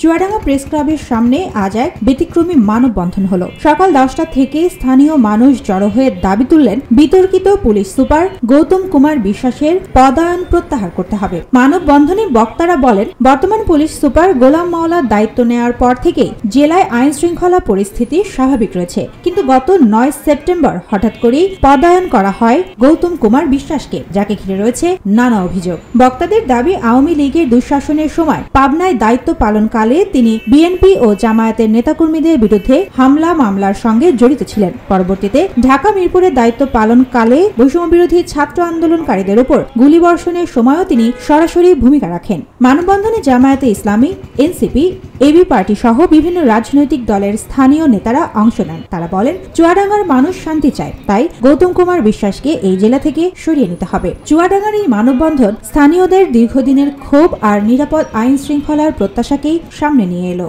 Chuadanga press ক্লাবের সামনে আজ এক ব্যতিক্রমী মানববন্ধন হলো। সকাল 10টা থেকে স্থানীয় মানুষ জড়ো হয়ে দাবি তুললেন বিতর্কিত পুলিশ সুপার গৌতম কুমার বিশ্বাসের পদায়ন প্রত্যাহার করতে হবে। মানববন্ধনে বক্তারা বলেন, বর্তমান পুলিশ সুপার গোলাম মাওলার দায়িত্ব নেওয়ার পর থেকে জেলায় আইন শৃঙ্খলা পরিস্থিতি স্বাভাবিক রয়েছে, কিন্তু গত 9 সেপ্টেম্বর হঠাৎ করেই পদায়ন করা হয় গৌতম কুমার বিশ্বাসকে, যাকে ঘিরে রয়েছে নানা অভিযোগ। বক্তাদের দাবি, আওয়ামী লীগের দুঃশাসনের সময় পাবনায় দায়িত্ব পালনকালে তিনি বিএনপি ও জামায়াতের নেতাকর্মীদের বিরুদ্ধে হামলা মামলার সঙ্গে জড়িত ছিলেন। পরবর্তীতে ঢাকা মিরপুরের দায়িত্ব পালনকালে বৈষম্য বিরোধী ছাত্র আন্দোলনকারীদের উপর গুলিবর্ষণের সময়ও তিনি সরাসরি ভূমিকা রাখেন। মানববন্ধনে জামায়াতে ইসলামী, এনসিপি, এবি পার্টি সহ বিভিন্ন রাজনৈতিক দলের স্থানীয় নেতারা অংশ নেন। তারা বলেন, চুয়াডাঙ্গার মানুষ শান্তি চায়, তাই গৌতম কুমার বিশ্বাসকে এই জেলা থেকে সরিয়ে নিতে হবে। চুয়াডাঙ্গার এই মানববন্ধন স্থানীয়দের দীর্ঘদিনের ক্ষোভ আর নিরাপদ আইন শৃঙ্খলার প্রত্যাশাকেই সামনে নিয়ে এলো।